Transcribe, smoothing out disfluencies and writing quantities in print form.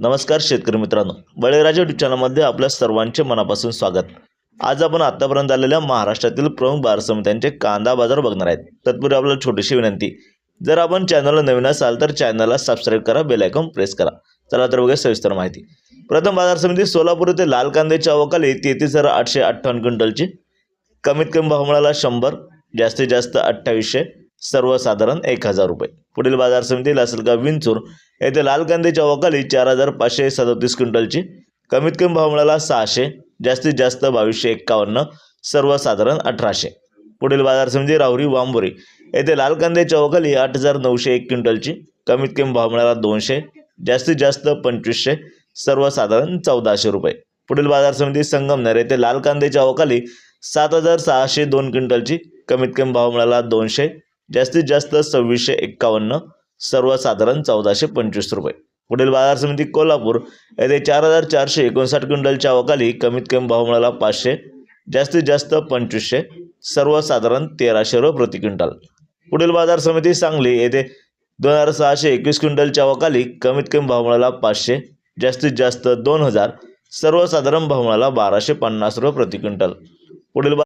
नमस्कार शेतकरी मित्रांनो, बळीराजा यूट्यूब चॅनलमध्ये आपल्या सर्वांचे मनापासून स्वागत। आज आपण आतापर्यंत आलेल्या महाराष्ट्रातील प्रमुख बाजार समित्यांचे कांदा बाजार बघणार आहेत। तत्पूर्वी आपल्याला छोटीशी विनंती, जर आपण चॅनलला नवीन असाल तर चॅनलला सबस्क्राइब करा, बेल आयकॉन प्रेस करा। चला तर बघूया सविस्तर माहिती। प्रथम बाजार समिती सोलापूर येथे लाल कांद्याची आवकाली 33,858 क्विंटलची, कमीत कमी भाव मिळाला 100, जास्तीत जास्त 2800, सर्वसाधारण 1000 रुपये। पुढील बाजार समिती लासलगाव विंचूर येथे लाल कांद्याची आवकाली 4,537 क्विंटलची, कमीत कमी भाव मिळाला 600, जास्तीत जास्त 2251, सर्वसाधारण 1800। पुढील बाजार समिती राहुरी वांबोरी येथे लाल कांद्याची आवकाली 8,901 क्विंटलची, कमीत कमी भाव मिळाला 200, जास्तीत जास्त 2500, सर्वसाधारण 1400 रुपये। पुढील बाजार समिती संगमनेर येथे लाल कांद्याची आवकाली 7,602 क्विंटलची, कमीत कमी भाव मिळाला 200, जास्तीत जास्त 2651, सर्वसाधारण 1425 रुपये। पुढील बाजार समिती कोल्हापूर येथे 4,459 क्विंटलची आवकाली, कमीत कमी भाव मिळाला 500, जास्तीत जास्त 2500, सर्वसाधारण 1300 रुपये प्रति क्विंटल। पुढील बाजार समिती सांगली येथे 2,621 क्विंटलची आवकाली, कमीत कमी भाव मिळाला 500, जास्तीत जास्त 2000, सर्वसाधारण भाव मिळाला 1,250 रुपये प्रति क्विंटल। पुढील